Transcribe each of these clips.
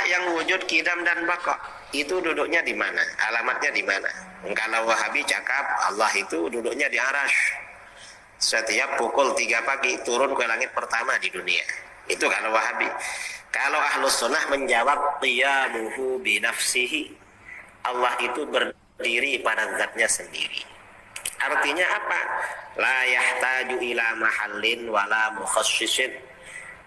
yang wujud, qidam dan baqa, itu duduknya di mana? Alamatnya di mana? Kalau Wahabi cakap Allah itu duduknya di arasy. Setiap pukul 3 pagi turun ke langit pertama di dunia. Itu kalau Wahabi. Kalau Ahlus Sunnah menjawab qiyamuhu binafsihi. Allah itu berdiri pada zatnya sendiri. Artinya apa? La yahtaju ila mahallin wala mukhassisin.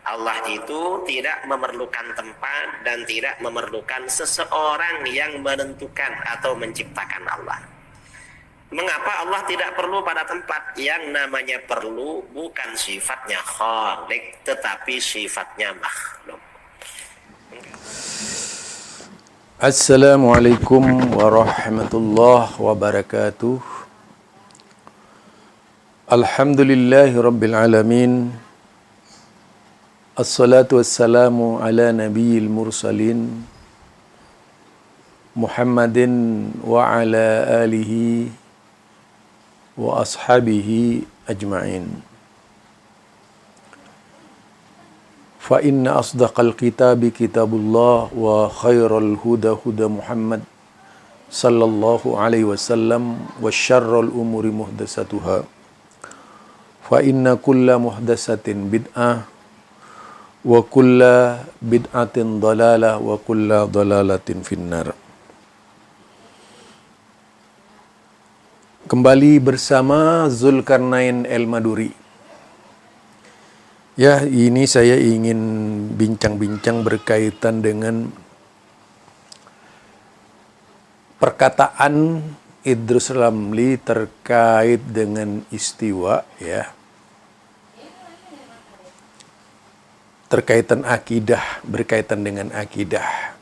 Allah itu tidak memerlukan tempat dan tidak memerlukan seseorang yang menentukan atau menciptakan Allah. Mengapa Allah tidak perlu pada tempat? Yang namanya perlu bukan sifatnya khaliq, tetapi sifatnya makhluk. Assalamualaikum warahmatullahi wabarakatuh. Alhamdulillahi rabbil alamin. Assalatu wassalamu ala nabiyil mursalin Muhammadin wa ala alihi wa ashabihi ajma'in. Fa inna asdaqal kitabi kitabullah wa khairal huda huda Muhammad sallallahu alaihi wasallam wa syarrul umuri muhdatsatuha. Fa inna kulla muhdatsatin bid'ah wa kulla bid'atin dalalah wa kulla dalalatin finnar. Kembali bersama Zulkarnain El-Maduri. Ya, ini saya ingin bincang-bincang berkaitan dengan perkataan Idrus Ramli terkait dengan istiwa, ya. Terkaitan akidah, berkaitan dengan akidah.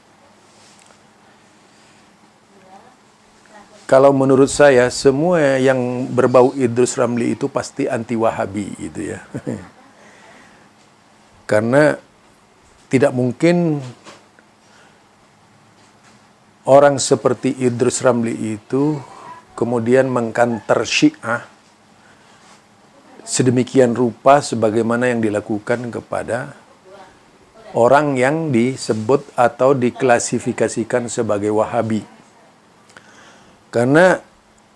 Kalau menurut saya, semua yang berbau Idrus Ramli itu pasti anti-Wahabi gitu ya. Karena tidak mungkin orang seperti Idrus Ramli itu kemudian mengkanter Syiah sedemikian rupa sebagaimana yang dilakukan kepada orang yang disebut atau diklasifikasikan sebagai Wahabi. Karena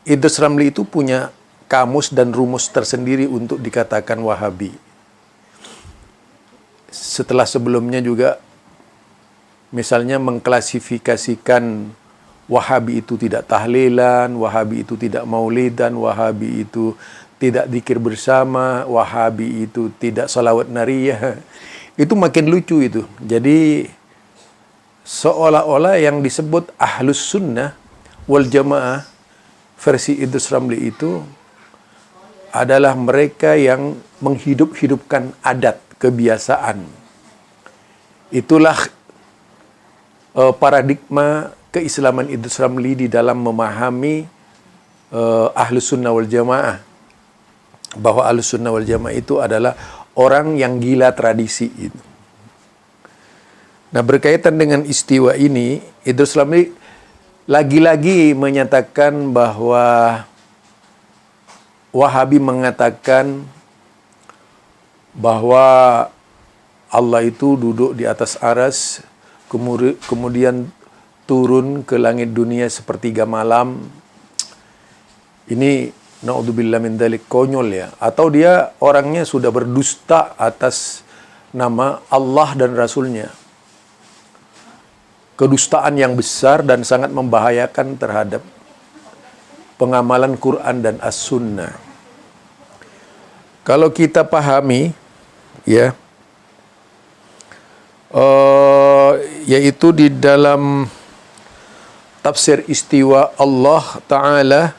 Idrus Ramli itu punya kamus dan rumus tersendiri untuk dikatakan Wahabi. Setelah sebelumnya juga misalnya mengklasifikasikan Wahabi itu tidak tahlilan, Wahabi itu tidak maulidan, Wahabi itu tidak zikir bersama, Wahabi itu tidak salawat nariyah. Itu makin lucu itu. Jadi seolah-olah yang disebut Ahlus Sunnah wal Jamaah versi Idrus Ramli itu adalah mereka yang menghidup-hidupkan adat, kebiasaan. Itulah paradigma keislaman Idrus Ramli di dalam memahami Ahlus Sunnah wal Jamaah. Bahwa Ahlus Sunnah wal Jamaah itu adalah orang yang gila tradisi itu. Nah, berkaitan dengan istiwa ini, Idrus Ramli lagi-lagi menyatakan bahwa Wahabi mengatakan bahwa Allah itu duduk di atas aras, kemudian turun ke langit dunia sepertiga malam. Ini naudzubillah min dzalik, konyol ya. Atau dia orangnya sudah berdusta atas nama Allah dan Rasulnya. Kedustaan yang besar dan sangat membahayakan terhadap pengamalan Quran dan As-Sunnah. Kalau kita pahami, ya, yaitu di dalam tafsir istiwa Allah Ta'ala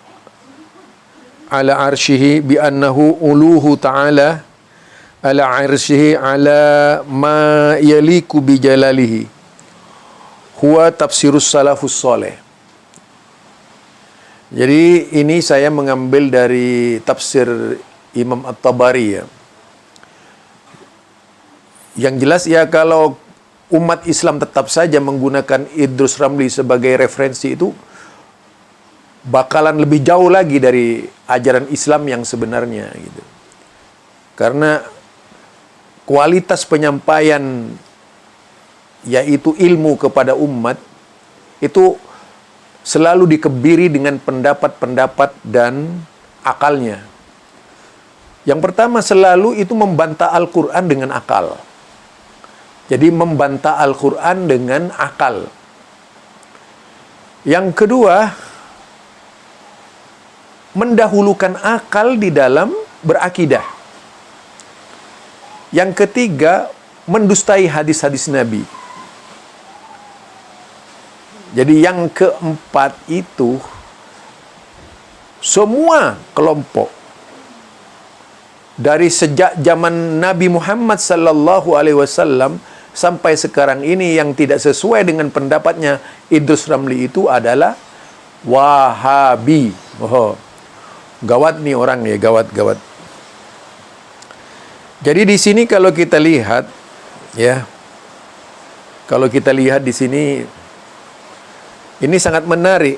ala arsyihi bi annahu uluhu ta'ala ala arsyihi ala ma yaliku bi jalalihi huwa tafsirus salafus soleh. Jadi ini saya mengambil dari tafsir Imam At-Tabari ya. Yang jelas ya, kalau umat Islam tetap saja menggunakan Idrus Ramli sebagai referensi itu bakalan lebih jauh lagi dari ajaran Islam yang sebenarnya gitu. Karena kualitas penyampaian yaitu ilmu kepada umat, itu selalu dikebiri dengan pendapat-pendapat dan akalnya. Yang pertama selalu itu membantah Al-Quran dengan akal. Jadi membantah Al-Quran dengan akal. Yang kedua, mendahulukan akal di dalam berakidah. Yang ketiga, mendustai hadis-hadis Nabi. Jadi yang keempat itu, semua kelompok dari sejak zaman Nabi Muhammad sallallahu alaihi wasallam sampai sekarang ini yang tidak sesuai dengan pendapatnya Idrus Ramli itu adalah Wahabi. Oh, gawat nih orang ya, gawat. Jadi di sini kalau kita lihat ya, kalau kita lihat di sini ini sangat menarik.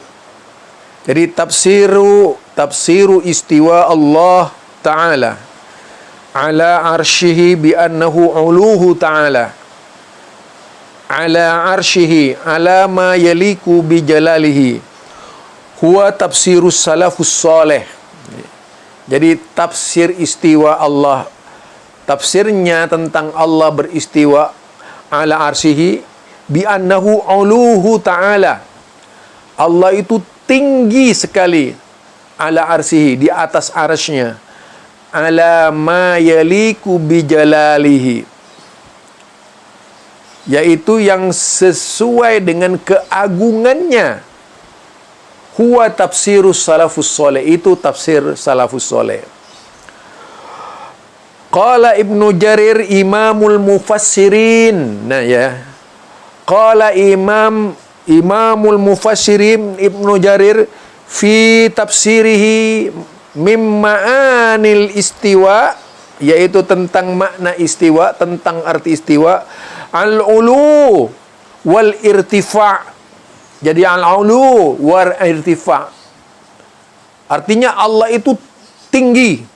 Jadi tafsiru istiwa Allah Ta'ala ala arshihi bi annahu uluhu ta'ala ala arshihi ala ma yaliku bi jalalihi huwa tafsirus salafus salih. Jadi tafsir istiwa Allah, tafsirnya tentang Allah beristiwa ala arshihi bi annahu uluhu ta'ala, Allah itu tinggi sekali, ala arsihi, di atas arsy-Nya, ala ma yaliku bijalalihi, yaitu yang sesuai dengan keagungannya. Huwa tafsirus salafus soleh, itu tafsir salafus soleh. Qala Ibnu Jarir imamul mufassirin. Nah ya, qala Imamul Mufassirin Ibnu Jarir fi tafsirihi mimma'anil istiwa, yaitu tentang makna istiwa, tentang arti istiwa, al-ulu wal irtifa'. Jadi al-ulu wal irtifa' artinya Allah itu tinggi.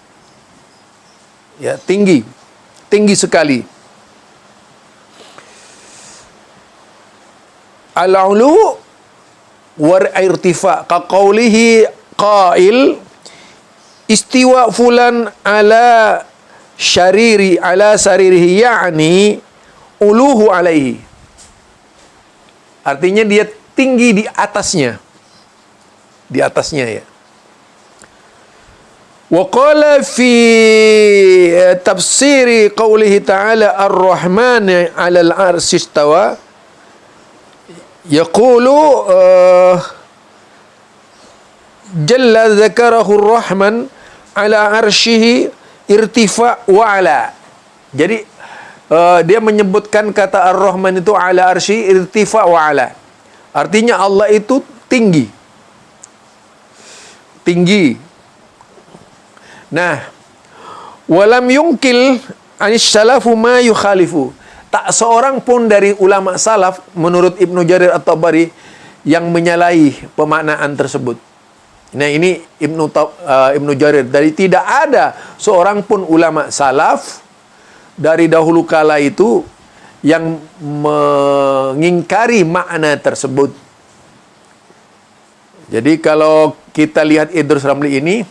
Ya, tinggi sekali. Al-ulu war irtifa, ka qaulihi qail istiwa fulan ala saririhi, yakni uluhu alaihi, artinya dia tinggi di atasnya, ya. Wa qala fi tafsiri qaulihi ta'ala ar-rahman 'ala al-'arsy istawa yaqulu jalla dzakarahu ar-rahman 'ala 'arsyihi irtifa' wa 'ala. Jadi dia menyebutkan kata ar-rahman itu 'ala 'arsyihi irtifa' wa 'ala. Artinya Allah itu tinggi. Nah, walam yungkil anis salafu ma yukhalifu. Tak seorang pun dari ulama salaf menurut Ibnu Jarir At-Tabari yang menyalahi pemaknaan tersebut. Nah, ini Ibnu Jarir, dari tidak ada seorang pun ulama salaf dari dahulu kala itu yang mengingkari makna tersebut. Jadi kalau kita lihat Idrus Ramli ini,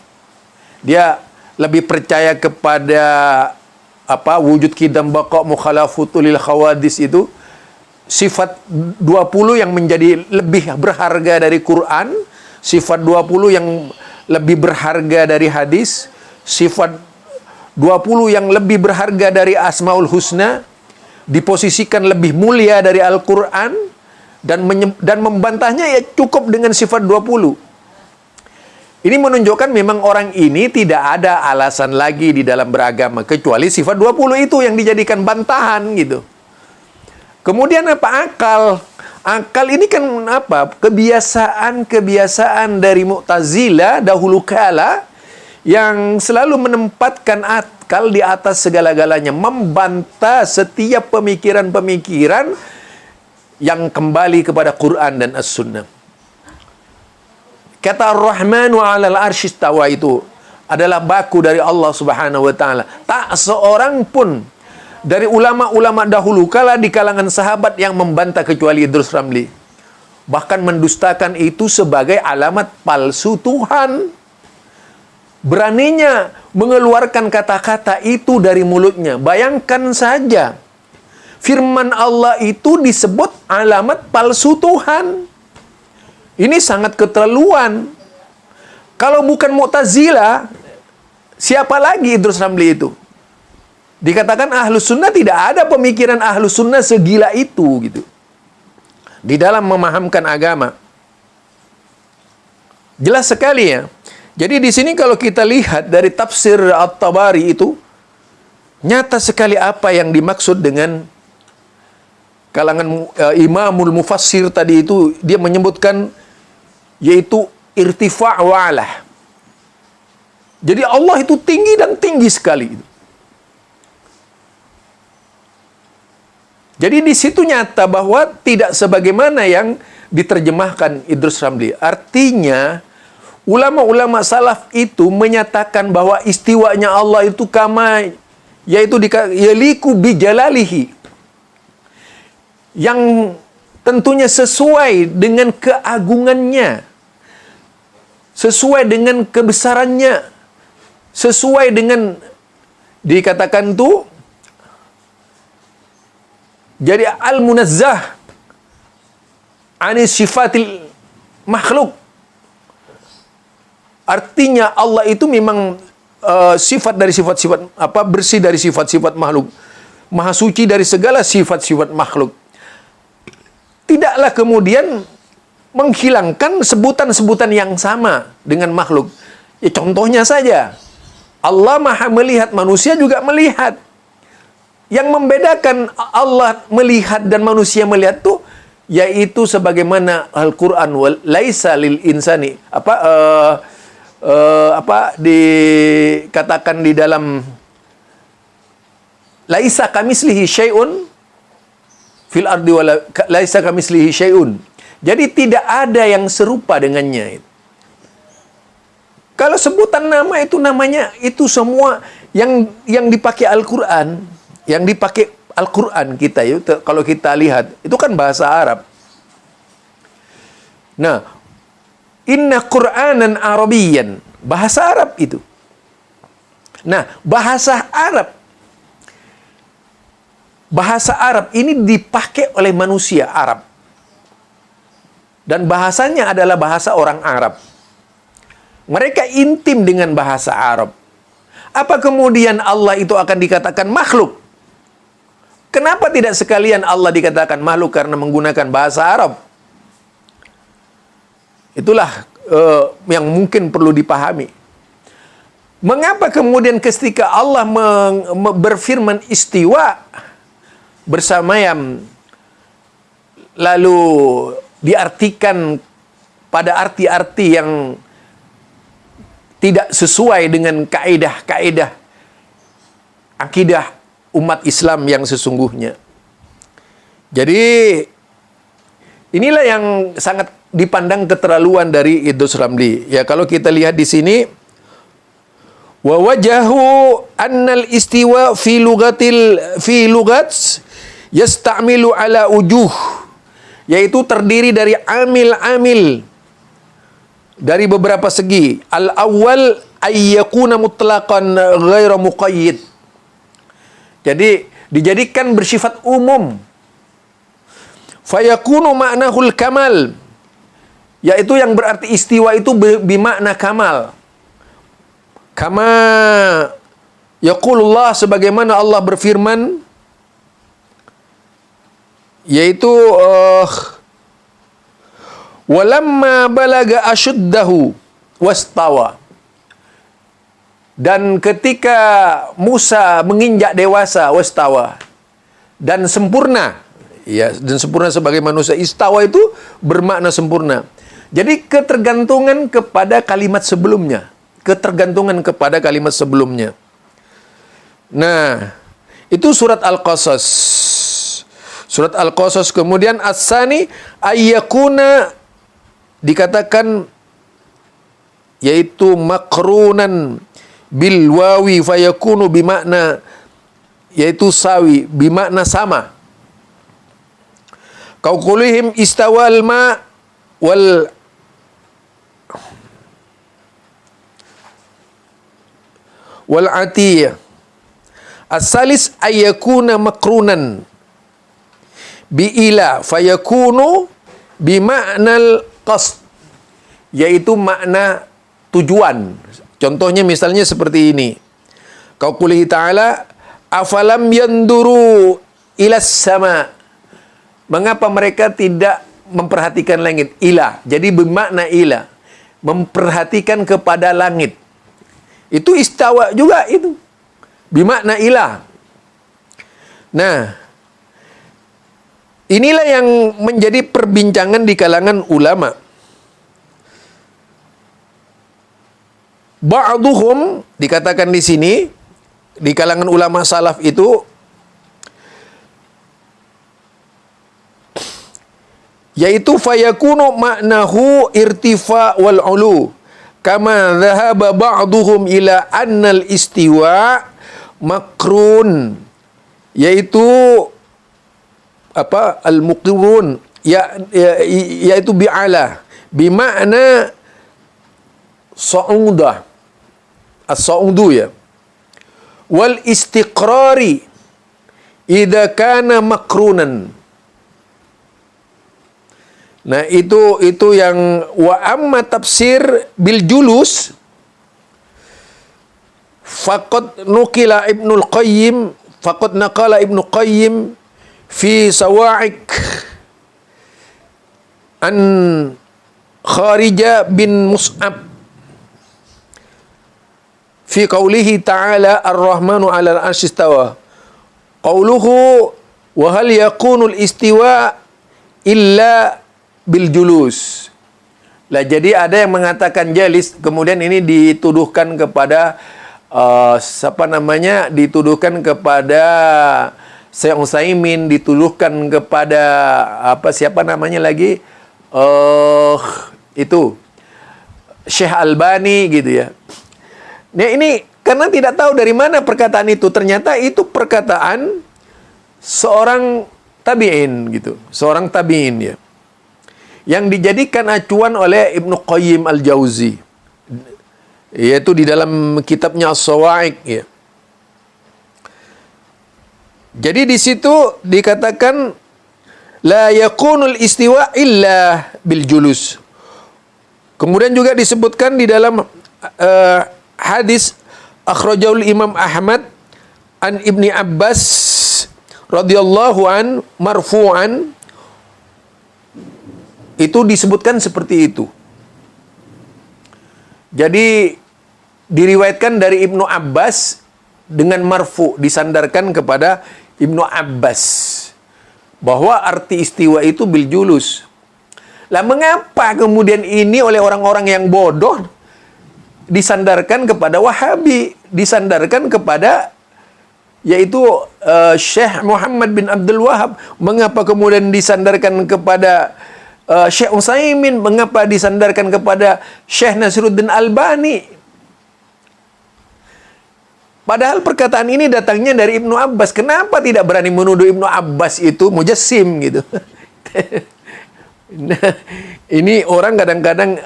dia lebih percaya kepada wujud qidam baqa mukhalafatul lil khawadis, itu sifat 20 yang menjadi lebih berharga dari Quran, sifat 20 yang lebih berharga dari hadis, sifat 20 yang lebih berharga dari Asmaul Husna, diposisikan lebih mulia dari Al-Quran, dan membantahnya ya cukup dengan sifat 20. Ini menunjukkan memang orang ini tidak ada alasan lagi di dalam beragama kecuali sifat 20 itu yang dijadikan bantahan gitu. Kemudian apa? Akal. Akal ini kan apa? Kebiasaan dari Mu'tazilah dahulu kala yang selalu menempatkan akal di atas segala-galanya, membantah setiap pemikiran-pemikiran yang kembali kepada Quran dan As-Sunnah. Kata Ar-Rahmanu 'alal arsy istawa itu adalah baku dari Allah Subhanahu wa taala. Tak seorang pun dari ulama-ulama dahulu kala di kalangan sahabat yang membantah kecuali Idrus Ramli. Bahkan mendustakan itu sebagai alamat palsu Tuhan. Beraninya mengeluarkan kata-kata itu dari mulutnya. Bayangkan saja, firman Allah itu disebut alamat palsu Tuhan. Ini sangat keterlaluan. Kalau bukan Mu'tazilah, siapa lagi Idrus Ramli itu? Dikatakan Ahlus Sunnah, tidak ada pemikiran Ahlus Sunnah segila itu gitu di dalam memahamkan agama. Jelas sekali ya. Jadi di sini kalau kita lihat dari tafsir At-Tabari itu, nyata sekali apa yang dimaksud dengan kalangan Imamul Mufassir tadi itu. Dia menyebutkan yaitu irtifa' wa'alah. Jadi Allah itu tinggi dan tinggi sekali. Jadi di situ nyata bahwa tidak sebagaimana yang diterjemahkan Idrus Ramli. Artinya ulama-ulama salaf itu menyatakan bahwa istiwanya Allah itu kama, yaitu yaliku bijalalihi, yang tentunya sesuai dengan keagungannya, sesuai dengan kebesarannya, sesuai dengan dikatakan itu. Jadi al-munazzah anis sifatil makhluk. Artinya Allah itu memang sifat dari sifat-sifat bersih dari sifat-sifat makhluk. Maha suci dari segala sifat-sifat makhluk. Tidaklah kemudian menghilangkan sebutan-sebutan yang sama dengan makhluk. Ya, contohnya saja, Allah Maha melihat, manusia juga melihat. Yang membedakan Allah melihat dan manusia melihat tuh yaitu sebagaimana Al-Qur'an laisa lil insani dikatakan di dalam laisa kamislihi syai'un fil ardi wala laisa kamislihi syai'un. Jadi tidak ada yang serupa dengannya. Kalau sebutan nama itu namanya itu semua yang dipakai Al-Qur'an. Yang dipakai Al-Quran kita itu, kalau kita lihat, itu kan bahasa Arab. Nah, inna Qur'anan Arabiyyan, bahasa Arab itu. Nah, bahasa Arab ini dipakai oleh manusia Arab. Dan bahasanya adalah bahasa orang Arab. Mereka intim dengan bahasa Arab. Apa kemudian Allah itu akan dikatakan makhluk? Kenapa tidak sekalian Allah dikatakan makhluk karena menggunakan bahasa Arab? Itulah yang mungkin perlu dipahami. Mengapa kemudian ketika Allah berfirman istiwa bersamayam, lalu diartikan pada arti-arti yang tidak sesuai dengan kaidah-kaidah akidah umat Islam yang sesungguhnya. Jadi inilah yang sangat dipandang keterlaluan dari Idrus Ramli. Ya, kalau kita lihat di sini, wa wajahu annal istiwa fi lugat yasta'milu ala ujuh, yaitu terdiri dari amil-amil dari beberapa segi. Al-awwal ayyakuna mutlaqan ghaira muqayyid. Jadi dijadikan bersifat umum. Fayakunu ma'nahul kamal, yaitu yang berarti istiwa itu bimakna kamal. Kama yaqulullah, sebagaimana Allah berfirman, yaitu walamma balaga asyuddahu wastawa. Dan ketika Musa menginjak dewasa, wastawa, dan sempurna, ya, dan sempurna sebagai manusia. Istawa itu bermakna sempurna. Jadi ketergantungan kepada kalimat sebelumnya, ketergantungan kepada kalimat sebelumnya. Nah, itu surat Al-Qasas. Surat Al-Qasas. Kemudian as-sani ayyakuna dikatakan yaitu makrunan bil wawi fayakunu bimakna yaitu sawi, bimakna sama. Kaukulihim istawal ma wal atiyah. As-salis ayyakuna makrunan bi ila fayakunu bima'nal qasd, yaitu makna tujuan. Contohnya misalnya seperti ini. Qaulihi ta'ala afalam yanduru ilas sama. Mengapa mereka tidak memperhatikan langit? Ila. Jadi bermakna ila. Memperhatikan kepada langit. Itu istawa juga itu. Bermakna ila. Nah, inilah yang menjadi perbincangan di kalangan ulama. Ba'duhum, dikatakan di sini, di kalangan ulama salaf itu, yaitu fayakunu maknahu irtifa wal ulu, kama dhahaba ba'duhum ila annal istiwa makrun, yaitu apa, al-muqirun, yaitu bi'ala, bimakna sa'udah, as-sa'udu ya, wal istiqrari idza kana makrunan. Nah, itu yang wa amma tafsir bil julus faqad naqala Ibnu Qayyim fi Sawa'iq an Kharija bin Mus'ab fi qawlihi ta'ala ar-Rahmanu 'alal 'arsy istawa. Qawluhu wa hal yakunul istiwa illa bil julus. Lah, jadi ada yang mengatakan jalis, kemudian ini dituduhkan kepada dituduhkan kepada Syekh Utsaimin, dituduhkan kepada siapa namanya lagi? Itu Syekh Albani gitu ya. Nah, ini karena tidak tahu dari mana perkataan itu, ternyata itu perkataan seorang tabi'in gitu, seorang tabi'in ya, yang dijadikan acuan oleh Ibnu Qayyim al-Jauzi, yaitu di dalam kitabnya As-Sawa'iq ya. Jadi di situ dikatakan la yakunul istiwa illa bil julus. Kemudian juga disebutkan di dalam hadis akhrajaul Imam Ahmad an Ibni Abbas radhiyallahu an marfu'an, itu disebutkan seperti itu. Jadi diriwayatkan dari Ibnu Abbas dengan marfu, disandarkan kepada Ibnu Abbas bahwa arti istiwa itu bil julus. Lah, mengapa kemudian ini oleh orang-orang yang bodoh disandarkan kepada Wahabi, disandarkan kepada yaitu Syekh Muhammad bin Abdul Wahab? Mengapa kemudian disandarkan kepada Syekh Utsaimin? Mengapa disandarkan kepada Syekh Nasiruddin Albani? Padahal perkataan ini datangnya dari Ibnu Abbas. Kenapa tidak berani menuduh Ibnu Abbas itu mujassim gitu? Nah, ini orang kadang-kadang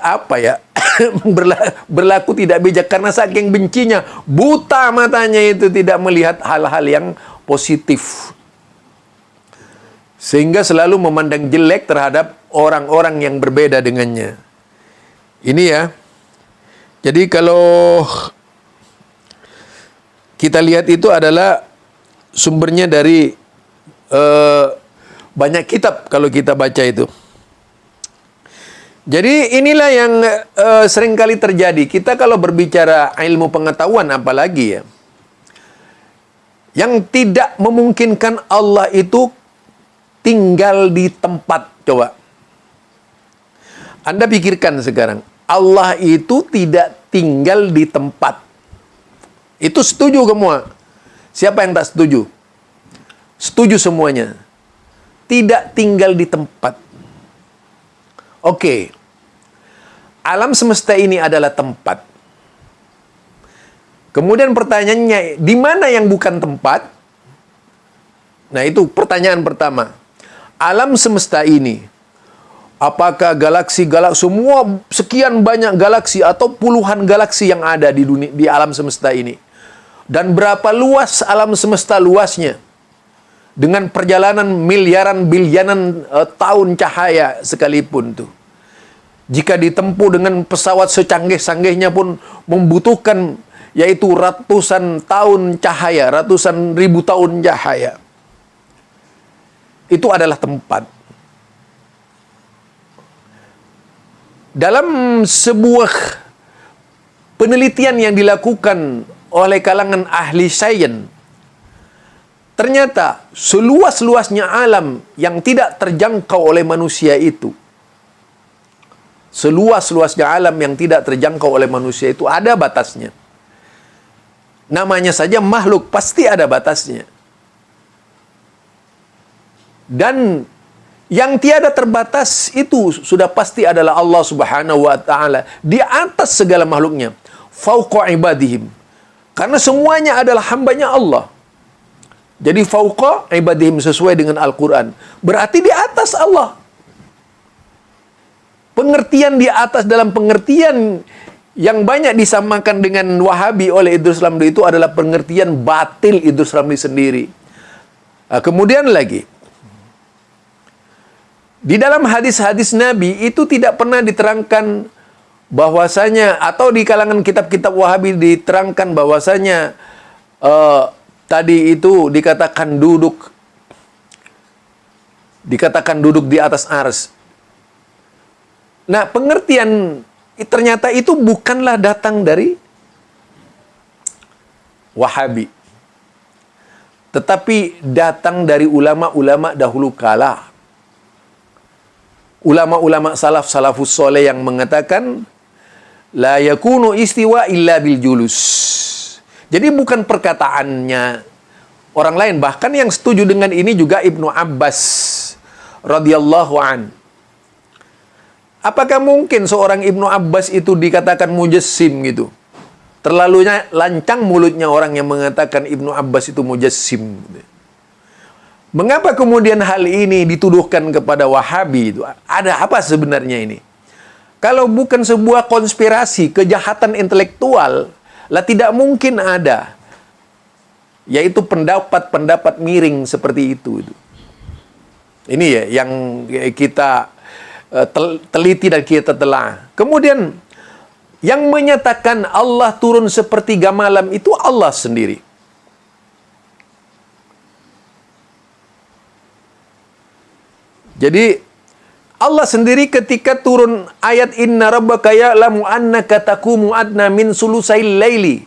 berlaku tidak bijak karena saking bencinya, buta matanya itu, tidak melihat hal-hal yang positif, sehingga selalu memandang jelek terhadap orang-orang yang berbeda dengannya. Ini ya. Jadi kalau kita lihat itu adalah sumbernya dari banyak kitab kalau kita baca itu. Jadi inilah yang seringkali terjadi. Kita kalau berbicara ilmu pengetahuan apalagi ya, yang tidak memungkinkan Allah itu tinggal di tempat. Coba Anda pikirkan sekarang, Allah itu tidak tinggal di tempat. Itu setuju semua? Siapa yang tak setuju? Setuju semuanya. Tidak tinggal di tempat. Oke. Alam semesta ini adalah tempat. Kemudian pertanyaannya, di mana yang bukan tempat? Nah, itu pertanyaan pertama. Alam semesta ini, apakah galaksi-galaksi, semua sekian banyak galaksi atau puluhan galaksi yang ada di dunia, di alam semesta ini? Dan berapa luas alam semesta luasnya? Dengan perjalanan miliaran bilianan tahun cahaya sekalipun tuh. Jika ditempuh dengan pesawat secanggih-canggihnya pun membutuhkan yaitu ratusan tahun cahaya, ratusan ribu tahun cahaya. Itu adalah tempat. Dalam sebuah penelitian yang dilakukan oleh kalangan ahli sains, ternyata seluas-luasnya alam yang tidak terjangkau oleh manusia itu, seluas-luasnya alam yang tidak terjangkau oleh manusia itu ada batasnya. Namanya saja makhluk, pasti ada batasnya. Dan yang tiada terbatas itu sudah pasti adalah Allah Subhanahu wa taala, di atas segala makhluknya, fauqa ibadihim. Karena semuanya adalah hambanya Allah. Jadi fauqa ibadihim sesuai dengan Al-Quran. Berarti di atas Allah. Pengertian di atas dalam pengertian yang banyak disamakan dengan Wahabi oleh Idrus Ramli itu adalah pengertian batil Idrus Ramli sendiri. Kemudian lagi, di dalam hadis-hadis Nabi itu tidak pernah diterangkan bahwasanya, atau di kalangan kitab-kitab Wahabi diterangkan bahwasanya tadi itu dikatakan duduk di atas ars. Nah, pengertian ternyata itu bukanlah datang dari Wahabi, tetapi datang dari ulama-ulama dahulu kala. Ulama-ulama salafus soleh yang mengatakan la yakunu istiwa illa bil julus. Jadi bukan perkataannya orang lain. Bahkan yang setuju dengan ini juga Ibnu Abbas radhiyallahu an. Apakah mungkin seorang Ibnu Abbas itu dikatakan mujassim gitu? Terlalunya lancang mulutnya orang yang mengatakan Ibnu Abbas itu mujassim. Mengapa kemudian hal ini dituduhkan kepada Wahabi itu? Ada apa sebenarnya ini? Kalau bukan sebuah konspirasi, kejahatan intelektual, lah tidak mungkin ada. Yaitu pendapat-pendapat miring seperti itu. Ini ya yang kita teliti dan kita telah. Kemudian yang menyatakan Allah turun sepertiga malam itu Allah sendiri. Jadi Allah sendiri ketika turun ayat inna rabbaka ya'lamu annaka taqumu adna min sulusail laili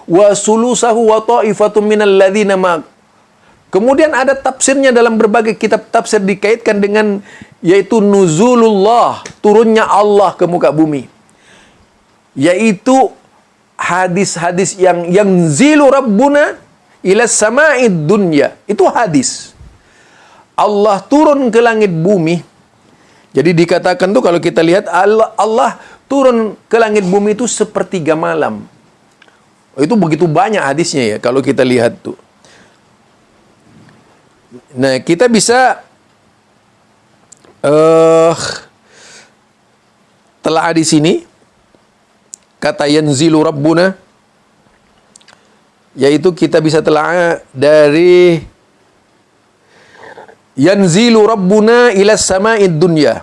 wa sulusahu wa ta'ifatun minal ladzina ma. Kemudian ada tafsirnya dalam berbagai kitab tafsir dikaitkan dengan yaitu nuzulullah, turunnya Allah ke muka bumi. Yaitu hadis-hadis yang zilu rabbuna ila sama'id dunya. Itu hadis. Allah turun ke langit bumi. Jadi dikatakan tuh kalau kita lihat Allah turun ke langit bumi itu sepertiga malam. Itu begitu banyak hadisnya ya kalau kita lihat tuh. Nah, kita bisa telah di sini kata yanzilu rabbuna, yaitu kita bisa telah dari yanzilu rabbuna ila sama'id dunya.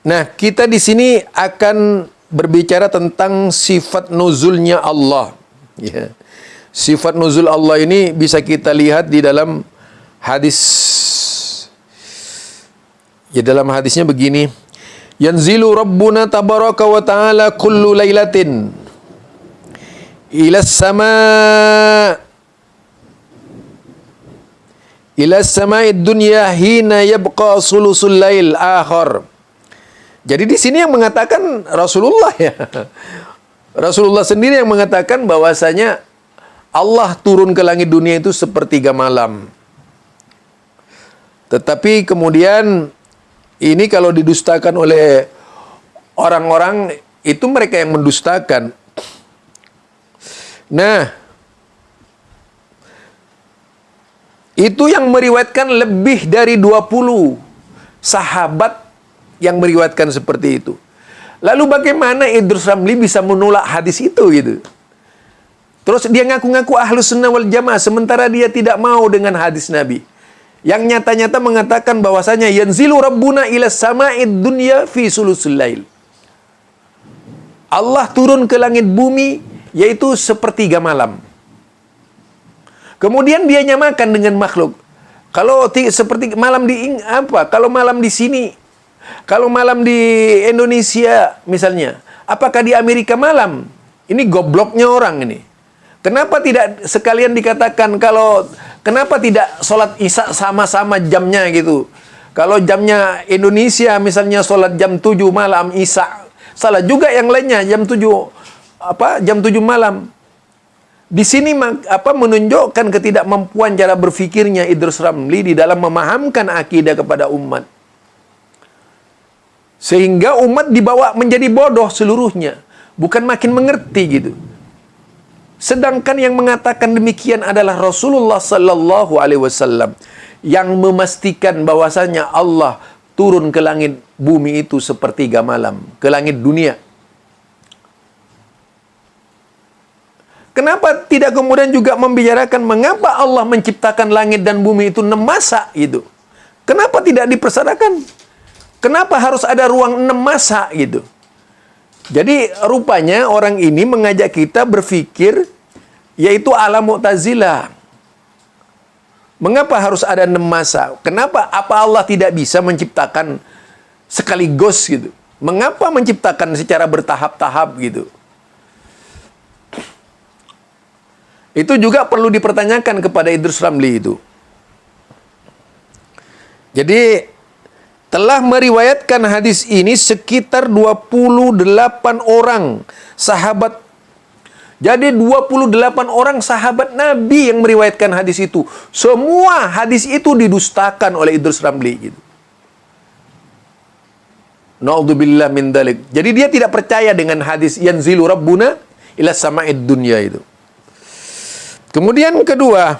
Nah, kita di sini akan berbicara tentang sifat nuzulnya Allah. Ya. Sifat nuzul Allah ini bisa kita lihat di dalam hadis. Ya, dalam hadisnya begini. Yanzilu rabbuna tabaraka wa ta'ala kullu laylatin ila sama'id dunya hina yabqa sulusul lail akhir. Jadi di sini yang mengatakan Rasulullah ya. Rasulullah sendiri yang mengatakan bahwasanya Allah turun ke langit dunia itu sepertiga malam. Tetapi kemudian ini kalau didustakan oleh orang-orang itu mereka yang mendustakan. Nah, itu yang meriwayatkan lebih dari 20 sahabat yang meriwayatkan seperti itu. Lalu bagaimana Idrus Ramli bisa menolak hadis itu gitu? Terus dia ngaku-ngaku Ahlus Sunnah wal Jamaah sementara dia tidak mau dengan hadis Nabi. Yang nyata-nyata mengatakan bahwasanya yanzilu rabbuna ila sama'id dunya fi sulusul lail. Allah turun ke langit bumi yaitu sepertiga malam. Kemudian dia nyamakan dengan makhluk. Kalau seperti malam di apa? Kalau malam di sini, kalau malam di Indonesia misalnya, apakah di Amerika malam? Ini gobloknya orang ini. Kenapa tidak sekalian dikatakan kenapa tidak sholat isya sama-sama jamnya gitu? Kalau jamnya Indonesia misalnya sholat jam 7 malam isya, salah juga yang lainnya jam 7 malam. Di sini menunjukkan ketidakmampuan cara berfikirnya Idrus Ramli di dalam memahamkan akidah kepada umat. Sehingga umat dibawa menjadi bodoh seluruhnya, bukan makin mengerti gitu. Sedangkan yang mengatakan demikian adalah Rasulullah sallallahu alaihi wasallam yang memastikan bahwasanya Allah turun ke langit bumi itu sepertiga malam, ke langit dunia. Kenapa tidak kemudian juga membicarakan mengapa Allah menciptakan langit dan bumi itu 6 masa gitu? Kenapa tidak dipersadakan? Kenapa harus ada ruang 6 masa gitu? Jadi rupanya orang ini mengajak kita berfikir yaitu ala Mu'tazilah. Mengapa harus ada 6 masa? Kenapa? Apa Allah tidak bisa menciptakan sekaligus gitu? Mengapa menciptakan secara bertahap-tahap gitu? Itu juga perlu dipertanyakan kepada Idrus Ramli itu. Jadi telah meriwayatkan hadis ini sekitar 28 orang sahabat. Jadi 28 orang sahabat Nabi yang meriwayatkan hadis itu. Semua hadis itu didustakan oleh Idrus Ramli gitu. Na'udzubillah min dzalik. Jadi dia tidak percaya dengan hadis yanzilu rabbuna ila sama'id dunya itu. Kemudian kedua,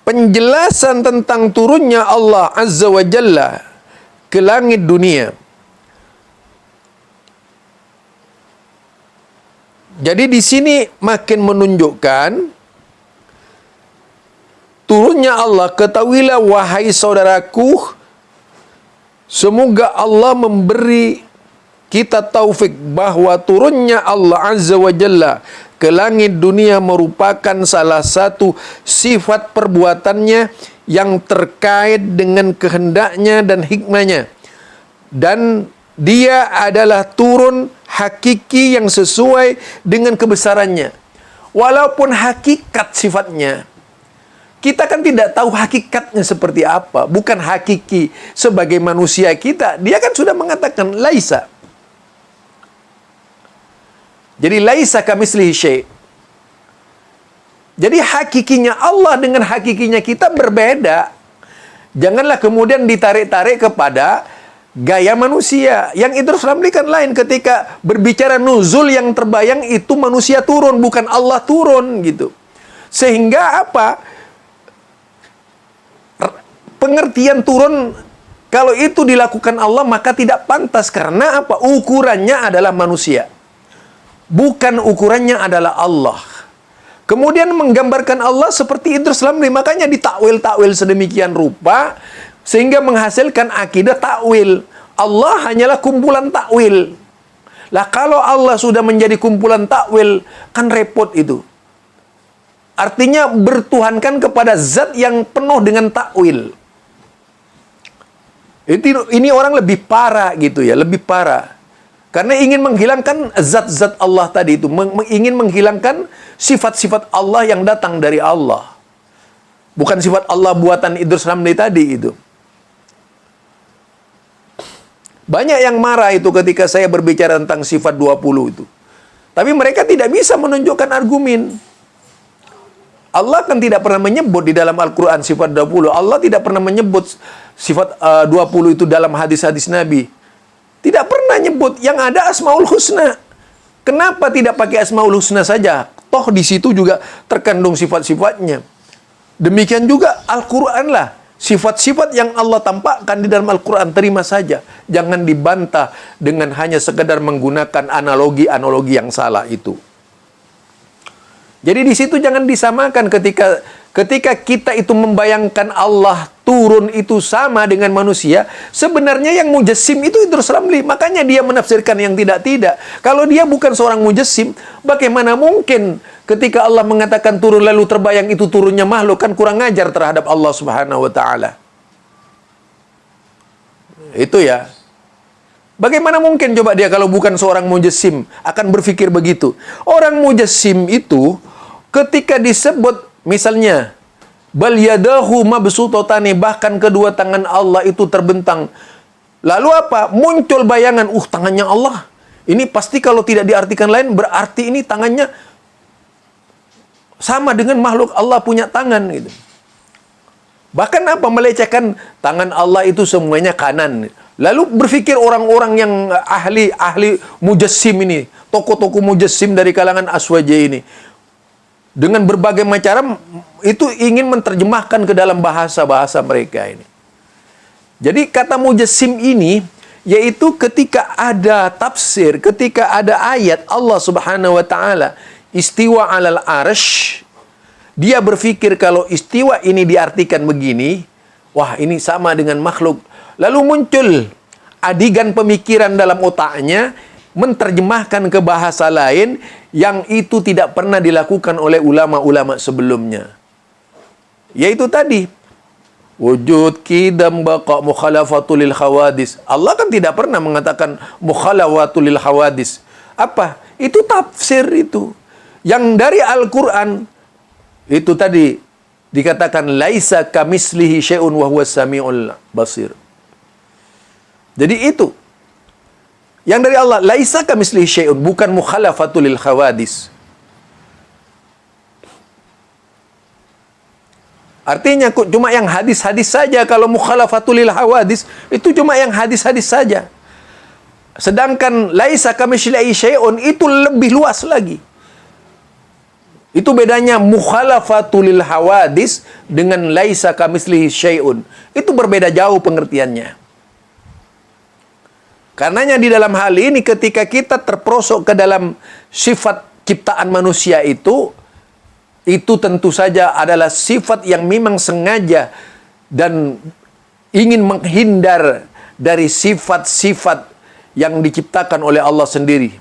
penjelasan tentang turunnya Allah Azza wa Jalla ke langit dunia. Jadi di sini makin menunjukkan turunnya Allah. Ketahuilah wahai saudaraku, semoga Allah memberi kita taufik bahwa turunnya Allah Azza wa Jalla ke langit dunia merupakan salah satu sifat perbuatannya yang terkait dengan kehendaknya dan hikmahnya. Dan dia adalah turun hakiki yang sesuai dengan kebesarannya. Walaupun hakikat sifatnya, kita kan tidak tahu hakikatnya seperti apa. Bukan hakiki sebagai manusia kita. Dia kan sudah mengatakan laisa. Jadi laisa kamitslihi syai'. Jadi hakikinya Allah dengan hakikinya kita berbeda. Janganlah kemudian ditarik-tarik kepada gaya manusia. Yang Idrus Ramli kan lain ketika berbicara nuzul yang terbayang itu manusia turun, bukan Allah turun gitu. Sehingga apa? Pengertian turun kalau itu dilakukan Allah maka tidak pantas karena apa? Ukurannya adalah manusia. Bukan ukurannya adalah Allah. Kemudian menggambarkan Allah seperti Idrus Ramli. Makanya ditakwil-takwil sedemikian rupa. Sehingga menghasilkan akidah takwil. Allah hanyalah kumpulan takwil. Lah kalau Allah sudah menjadi kumpulan takwil. Kan repot itu. Artinya bertuhankan kepada zat yang penuh dengan takwil. Ini orang lebih parah gitu ya. Lebih parah. Karena ingin menghilangkan zat-zat Allah tadi itu. Ingin menghilangkan sifat-sifat Allah yang datang dari Allah. Bukan sifat Allah buatan Idrus Ramli tadi itu. Banyak yang marah itu ketika saya berbicara tentang sifat 20 itu. Tapi mereka tidak bisa menunjukkan argumen. Allah kan tidak pernah menyebut di dalam Al-Quran sifat 20. Allah tidak pernah menyebut sifat 20 itu dalam hadis-hadis Nabi. Tidak pernah nyebut, yang ada Asmaul Husna. Kenapa tidak pakai Asmaul Husna saja? Toh di situ juga terkandung sifat-sifatnya. Demikian juga Al-Quran lah. Sifat-sifat yang Allah tampakkan di dalam Al-Quran, terima saja. Jangan dibantah dengan hanya sekedar menggunakan analogi-analogi yang salah itu. Jadi di situ jangan disamakan ketika kita itu membayangkan Allah turun itu sama dengan manusia. Sebenarnya yang mujassim itu Idrus Ramli. Makanya dia menafsirkan yang tidak-tidak. Kalau dia bukan seorang mujassim, bagaimana mungkin ketika Allah mengatakan turun lalu terbayang itu turunnya makhluk? Kan kurang ngajar terhadap Allah Subhanahu wa taala. Itu ya. Bagaimana mungkin coba dia kalau bukan seorang mujassim akan berpikir begitu? Orang mujassim itu ketika disebut misalnya bal yadahu mabsutatani, bahkan kedua tangan Allah itu terbentang. Lalu apa? Muncul bayangan, tangannya Allah. Ini pasti kalau tidak diartikan lain berarti ini tangannya sama dengan makhluk Allah punya tangan gitu. Bahkan apa? Melecehkan tangan Allah itu semuanya kanan. Lalu berpikir orang-orang yang ahli mujassim ini, tokoh-tokoh mujassim dari kalangan Aswaja ini, dengan berbagai macam itu ingin menerjemahkan ke dalam bahasa-bahasa mereka ini. Jadi kata mujassim ini yaitu ketika ada tafsir, ketika ada ayat Allah Subhanahu wa taala istiwa 'alal arsy, dia berpikir kalau istiwa ini diartikan begini, wah ini sama dengan makhluk. Lalu muncul adegan pemikiran dalam otaknya menerjemahkan ke bahasa lain yang itu tidak pernah dilakukan oleh ulama-ulama sebelumnya. Yaitu tadi, wujud qidam baqa mukhalafatul lil hawadis. Allah kan tidak pernah mengatakan mukhalafatul lil hawadis. Apa? Itu tafsir itu. Yang dari Al-Quran itu tadi dikatakan laisa kamislihi syai'un wa huwas samiul basir. Jadi itu yang dari Allah, laisa kamislihi syai'un, bukan mukhalafatul lil hawadis. Artinya cuma yang hadis-hadis saja. Kalau mukhalafatul lil hawadis itu cuma yang hadis-hadis saja. Sedangkan laisa kamislihi syai'un itu lebih luas lagi. Itu bedanya mukhalafatul lil hawadis dengan laisa kamislihi syai'un. Itu berbeda jauh pengertiannya. Karenanya di dalam hal ini ketika kita terperosok ke dalam sifat ciptaan manusia itu tentu saja adalah sifat yang memang sengaja dan ingin menghindar dari sifat-sifat yang diciptakan oleh Allah sendiri.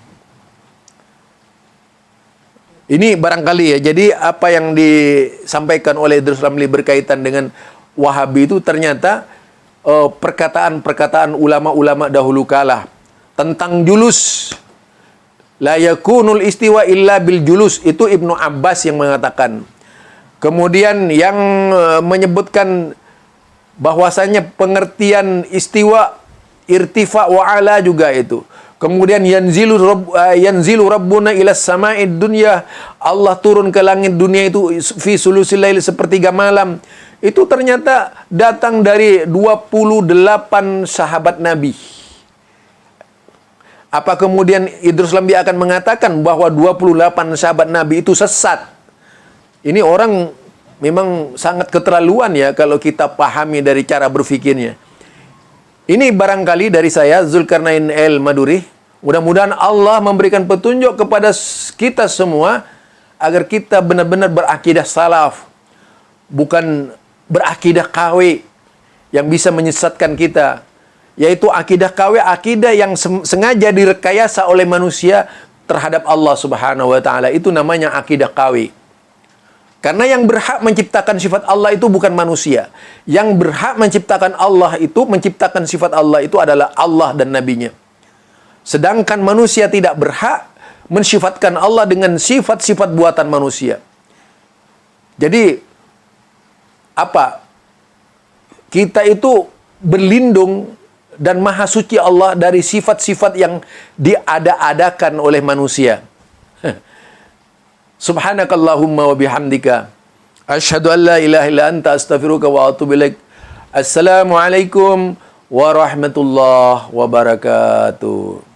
Ini barangkali ya, jadi apa yang disampaikan oleh Idrus Ramli berkaitan dengan Wahabi itu ternyata perkataan-perkataan ulama-ulama dahulu kala tentang julus. La yakunul istiwa illa bil julus, itu Ibnu Abbas yang mengatakan. Kemudian yang menyebutkan bahwasanya pengertian istiwa irtifa wa ala juga itu. Kemudian yanzilu rabbuna ila sama'id dunya, Allah turun ke langit dunia itu fi sulusil lail, sepertiga malam. Itu ternyata datang dari 28 sahabat Nabi. Apa kemudian Idrus Ramli akan mengatakan bahwa 28 sahabat Nabi itu sesat? Ini orang memang sangat keterlaluan ya kalau kita pahami dari cara berfikirnya. Ini barangkali dari saya, Zulkarnain El Maduri. Mudah-mudahan Allah memberikan petunjuk kepada kita semua agar kita benar-benar berakidah salaf, bukan berakidah KW yang bisa menyesatkan kita. Yaitu akidah KW, akidah yang sengaja direkayasa oleh manusia terhadap Allah Subhanahu wa taala. Itu namanya akidah KW. Karena yang berhak menciptakan sifat Allah itu bukan manusia. Yang berhak menciptakan menciptakan sifat Allah itu adalah Allah dan Nabi-Nya. Sedangkan manusia tidak berhak mensifatkan Allah dengan sifat-sifat buatan manusia. Jadi apa? Kita itu berlindung dan maha suci Allah dari sifat-sifat yang diada-adakan oleh manusia. Subhanakallahumma wa bihamdika asyhadu an la ilaha illa anta astaghfiruka wa atubu ilaik. Assalamualaikum warahmatullahi wabarakatuh.